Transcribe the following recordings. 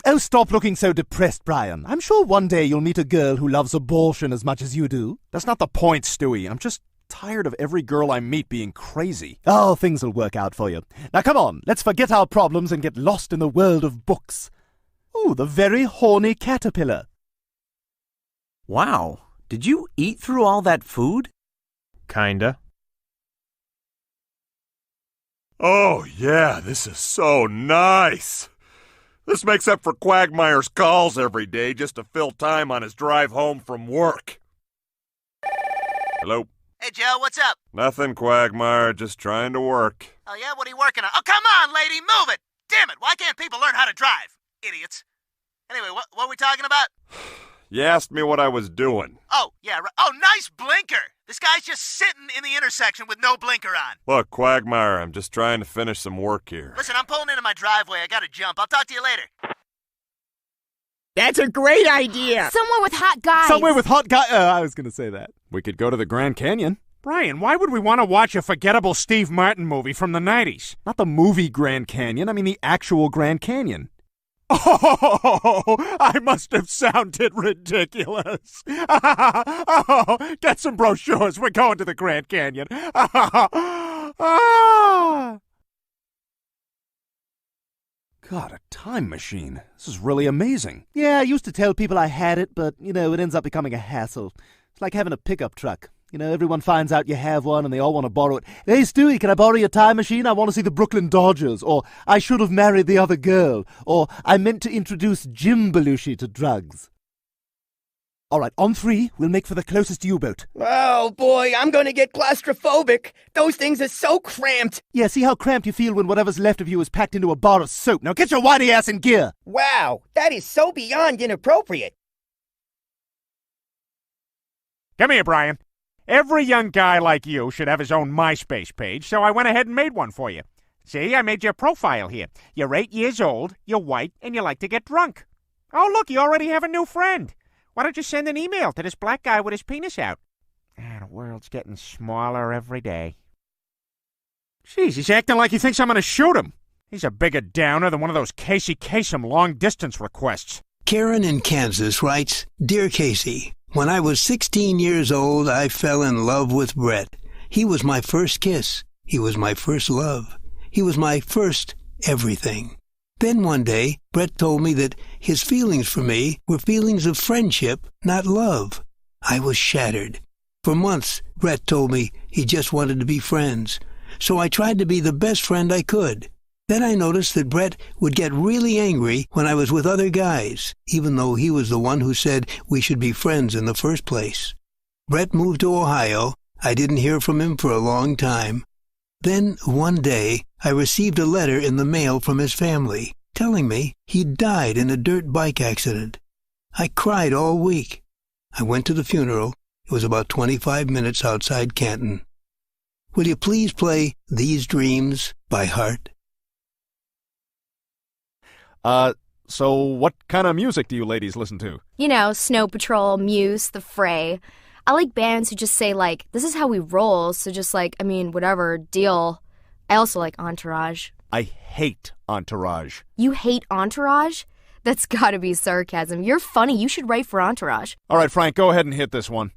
Oh, stop looking so depressed, Brian. I'm sure one day you'll meet a girl who loves abortion as much as you do. That's not the point, Stewie. I'm just tired of every girl I meet being crazy. Oh, things will work out for you. Now come on, let's forget our problems and get lost in the world of books. Ooh, The Very Horny Caterpillar. Wow, did you eat through all that food? Kinda. Oh, yeah, this is so nice. This makes up for Quagmire's calls every day just to fill time on his drive home from work. Hello? Hey, Joe, what's up? Nothing, Quagmire, just trying to work. Oh, yeah? What are you working on? Oh, come on, lady, move it! Damn it, why can't people learn how to drive? Idiots. Anyway, what were we talking about? You asked me what I was doing. Oh, yeah, right. Oh, nice blinker! This guy's just sitting in the intersection with no blinker on. Look, Quagmire, I'm just trying to finish some work here. Listen, I'm pulling into my driveway. I gotta jump. I'll talk to you later. That's a great idea! Somewhere with hot guys. Somewhere with hot guy. I was going to say that. We could go to the Grand Canyon. Brian, why would we want to watch a forgettable Steve Martin movie from the 90s? Not the movie Grand Canyon, I mean the actual Grand Canyon. Oh, I must have sounded ridiculous. Oh, get some brochures. We're going to the Grand Canyon. God, a time machine. This is really amazing. Yeah, I used to tell people I had it, but, it ends up becoming a hassle. It's like having a pickup truck. Everyone finds out you have one and they all want to borrow it. Hey, Stewie, can I borrow your time machine? I want to see the Brooklyn Dodgers. Or, I should have married the other girl. Or, I meant to introduce Jim Belushi to drugs. All right, on 3, we'll make for the closest U-boat. Oh, boy, I'm going to get claustrophobic. Those things are so cramped. Yeah, see how cramped you feel when whatever's left of you is packed into a bar of soap. Now get your whitey ass in gear. Wow, that is so beyond inappropriate. Come here, Brian. Every young guy like you should have his own MySpace page, so I went ahead and made one for you. See, I made your profile here. You're 8 years old, you're white, and you like to get drunk. Oh, look, you already have a new friend. Why don't you send an email to this black guy with his penis out? The world's getting smaller every day. Jeez, he's acting like he thinks I'm going to shoot him. He's a bigger downer than one of those Casey Kasem long-distance requests. Karen in Kansas writes, Dear Casey, when I was 16 years old, I fell in love with Brett. He was my first kiss. He was my first love. He was my first everything. Then one day, Brett told me that his feelings for me were feelings of friendship, not love. I was shattered. For months, Brett told me he just wanted to be friends. So I tried to be the best friend I could. Then I noticed that Brett would get really angry when I was with other guys, even though he was the one who said we should be friends in the first place. Brett moved to Ohio. I didn't hear from him for a long time. Then, one day, I received a letter in the mail from his family, telling me he'd died in a dirt bike accident. I cried all week. I went to the funeral. It was about 25 minutes outside Canton. Will you please play These Dreams by Heart? So what kind of music do you ladies listen to? Snow Patrol, Muse, The Fray. I like bands who just say, this is how we roll, so just whatever, deal. I also like Entourage. I hate Entourage. You hate Entourage? That's gotta be sarcasm. You're funny. You should write for Entourage. All right, Frank, go ahead and hit this one.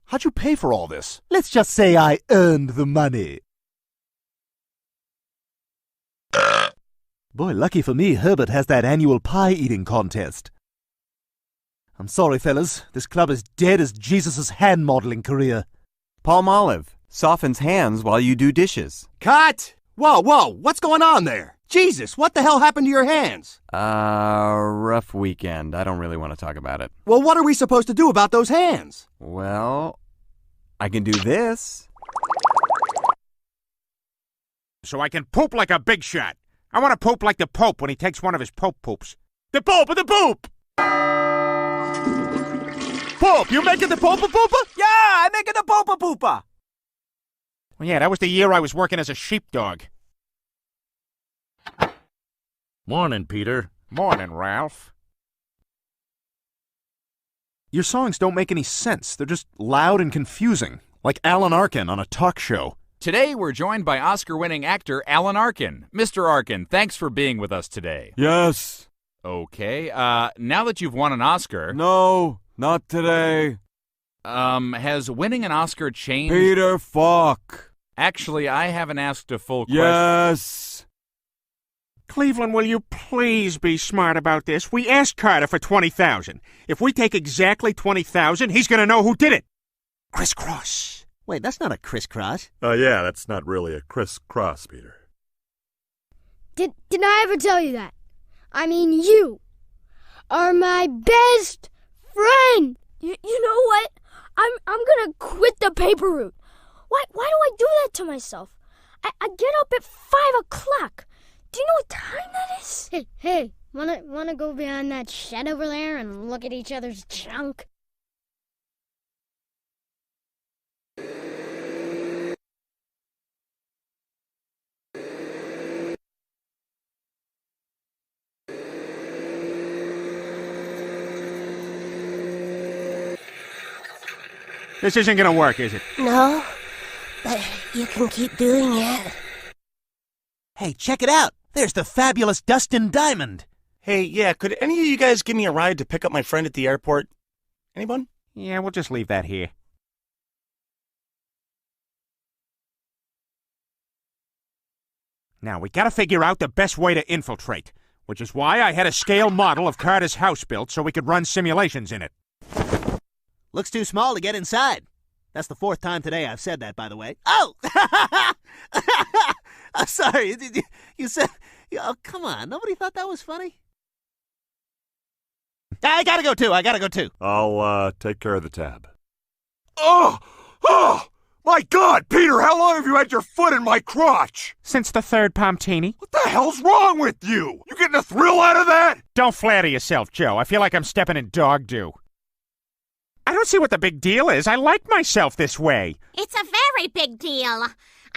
How'd you pay for all this? Let's just say I earned the money. Boy, lucky for me, Herbert has that annual pie-eating contest. I'm sorry, fellas. This club is dead as Jesus' hand-modeling career. Palmolive softens hands while you do dishes. Cut! Whoa, what's going on there? Jesus, what the hell happened to your hands? Rough weekend. I don't really want to talk about it. Well, what are we supposed to do about those hands? Well, I can do this. So I can poop like a big shot. I want to poop like the Pope when he takes one of his Pope poops. The Pope of the Poop! Pope, you making the Pope a poopa? Yeah, I'm making the Pope a poopa. Well, yeah, that was the year I was working as a sheepdog. Morning, Peter. Morning, Ralph. Your songs don't make any sense. They're just loud and confusing, like Alan Arkin on a talk show. Today, we're joined by Oscar-winning actor Alan Arkin. Mr. Arkin, thanks for being with us today. Yes. Okay, now that you've won an Oscar... No, not today. Has winning an Oscar changed... Peter, fuck. Actually, I haven't asked a full question. Yes. Cleveland, will you please be smart about this? We asked Carter for $20,000. If we take exactly $20,000, he's going to know who did it. Crisscross. Wait, that's not a crisscross. Yeah, that's not really a crisscross, Peter. Did I ever tell you that? I mean, you are my best friend. You know what? I'm gonna quit the paper route. Why do I do that to myself? I get up at 5 o'clock. Do you know what time that is? Hey, wanna go behind that shed over there and look at each other's junk? This isn't going to work, is it? No, but you can keep doing it. Hey, check it out. There's the fabulous Dustin Diamond. Hey, yeah, could any of you guys give me a ride to pick up my friend at the airport? Anyone? Yeah, we'll just leave that here. Now, we gotta figure out the best way to infiltrate, which is why I had a scale model of Carter's house built so we could run simulations in it. Looks too small to get inside. That's the 4th time today I've said that, by the way. Oh! I'm sorry. You said... Oh, come on. Nobody thought that was funny? I gotta go, too. I'll, take care of the tab. Oh! My God, Peter, how long have you had your foot in my crotch? Since the 3rd Pomtini. What the hell's wrong with you? You getting a thrill out of that? Don't flatter yourself, Joe. I feel like I'm stepping in dog doo. I don't see what the big deal is. I like myself this way. It's a very big deal.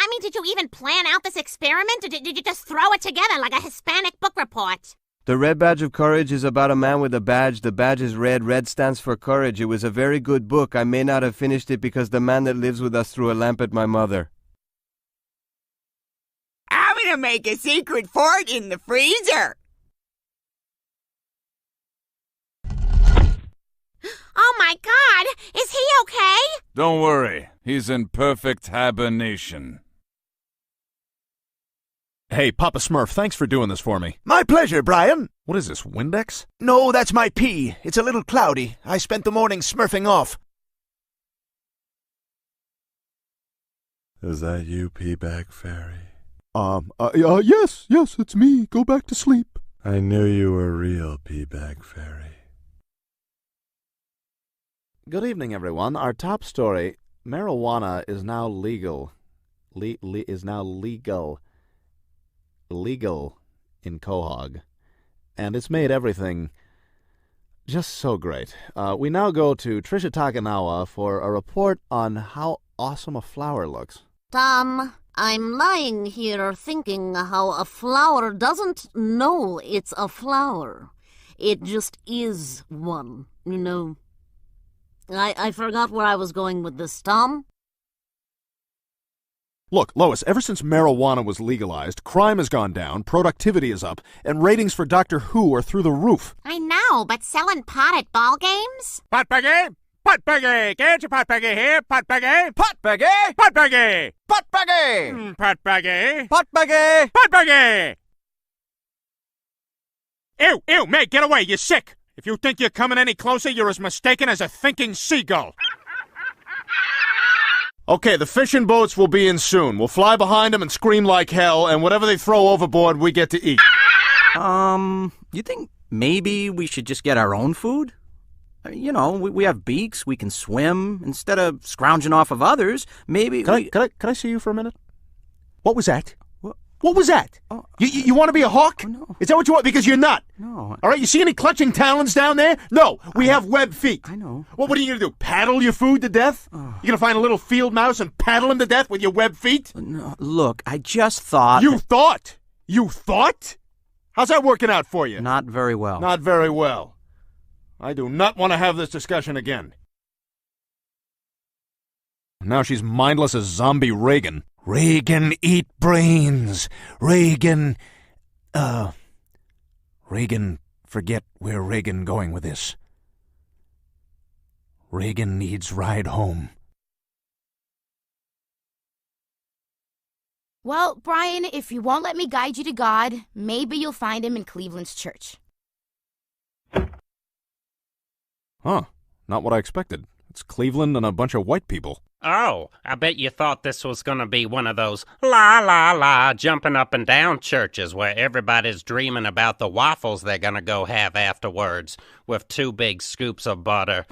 I mean, did you even plan out this experiment, or did you just throw it together like a Hispanic book report? The Red Badge of Courage is about a man with a badge. The badge is red. Red stands for courage. It was a very good book. I may not have finished it because the man that lives with us threw a lamp at my mother. I'm gonna make a secret fort in the freezer. Oh my God! Is he okay? Don't worry. He's in perfect hibernation. Hey, Papa Smurf, thanks for doing this for me. My pleasure, Brian. What is this, Windex? No, that's my pee. It's a little cloudy. I spent the morning smurfing off. Is that you, Peabag Fairy? Yes, it's me. Go back to sleep. I knew you were real, Peabag Fairy. Good evening, everyone. Our top story, marijuana is now legal. Legal in Quahog. And it's made everything just so great. We now go to Trisha Takanawa for a report on how awesome a flower looks. Tom, I'm lying here thinking how a flower doesn't know it's a flower. It just is one, you know. I forgot where I was going with this, Tom. Look, Lois, ever since marijuana was legalized, crime has gone down, productivity is up, and ratings for Doctor Who are through the roof. I know, but selling pot at ball games? Pot baggy! Pot baggy! Get your pot baggy here! Pot baggy! Pot baggy! Pot baggy! Pot baggy! Pot baggy! Pot baggy! Pot baggy! Ew, mate, get away, you're sick! If you think you're coming any closer, you're as mistaken as a thinking seagull. Okay, the fishing boats will be in soon. We'll fly behind them and scream like hell, and whatever they throw overboard, we get to eat. You think maybe we should just get our own food? You know, we have beaks, we can swim. Instead of scrounging off of others, maybe Can I see you for a minute? What was that? What was that? Oh, you want to be a hawk? Oh, no. Is that what you want? Because you're not. No. All right, you see any clutching talons down there? No, we have webbed feet. I know. Well, what are you going to do, paddle your food to death? Oh. You going to find a little field mouse and paddle him to death with your webbed feet? No, look, I just thought... You thought? You thought? How's that working out for you? Not very well. Not very well. I do not want to have this discussion again. Now she's mindless as zombie Reagan. Reagan, eat brains. Reagan, forget where Reagan going with this. Reagan needs ride home. Well, Brian, if you won't let me guide you to God, maybe you'll find him in Cleveland's church. Huh. Not what I expected. It's Cleveland and a bunch of white people. Oh, I bet you thought this was gonna be one of those la-la-la jumping up and down churches where everybody's dreaming about the waffles they're gonna go have afterwards with 2 big scoops of butter,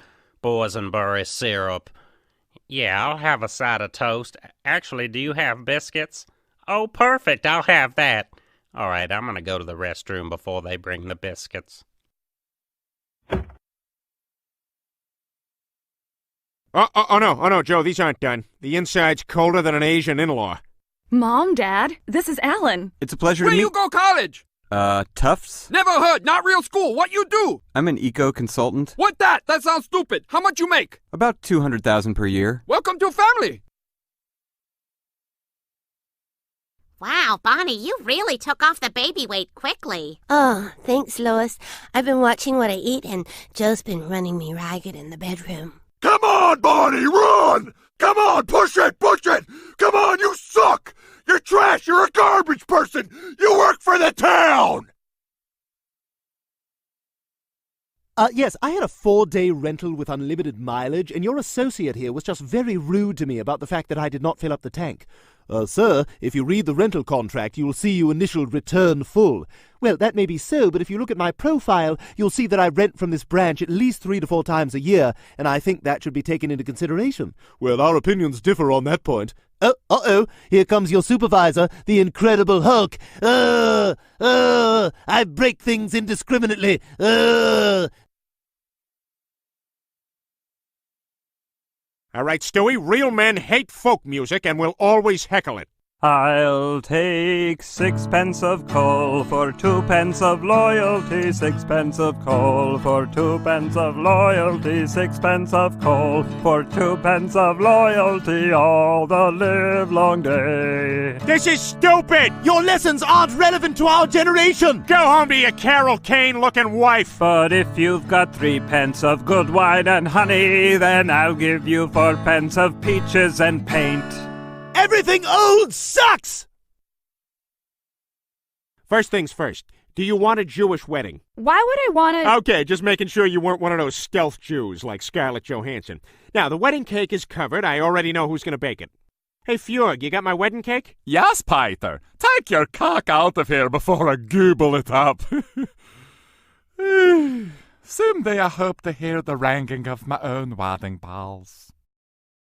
boysenberry syrup. Yeah, I'll have a side of toast. Actually, do you have biscuits? Oh, perfect, I'll have that. All right, I'm gonna go to the restroom before they bring the biscuits. Oh no, Joe, these aren't done. The inside's colder than an Asian in-law. Mom, Dad, this is Alan. It's a pleasure Where to meet... you go college? Tufts? Never heard, not real school. What you do? I'm an eco-consultant. What that? That sounds stupid. How much you make? About $200,000 per year. Welcome to family. Wow, Bonnie, you really took off the baby weight quickly. Oh, thanks, Lois. I've been watching what I eat, and Joe's been running me ragged in the bedroom. Come on, Bonnie, run! Come on, push it! Come on, you suck! You're trash! You're a garbage person! You work for the town! Yes, I had a 4-day rental with unlimited mileage, and your associate here was just very rude to me about the fact that I did not fill up the tank. Sir, if you read the rental contract, you will see you initialed return full. Well, that may be so, but if you look at my profile, you'll see that I rent from this branch at least 3 to 4 times a year, and I think that should be taken into consideration. Well, our opinions differ on that point. Uh-oh, here comes your supervisor, the Incredible Hulk. I break things indiscriminately. All right, Stewie, real men hate folk music and will always heckle it. I'll take 6 of coal for 2 of loyalty, 6 of coal for 2 of loyalty, 6 of coal for 2 of loyalty all the livelong day. This is stupid! Your lessons aren't relevant to our generation! Go home to your Carol Kane-looking wife! But if you've got 3 of good wine and honey, then I'll give you 4 of peaches and paint. Everything old sucks! First things first, do you want a Jewish wedding? Why would I want to... Okay, just making sure you weren't one of those stealth Jews like Scarlett Johansson. Now, the wedding cake is covered. I already know who's going to bake it. Hey, Fjord, you got my wedding cake? Yes, Peter. Take your cock out of here before I gooble it up. Someday I hope to hear the ringing of my own wedding bells.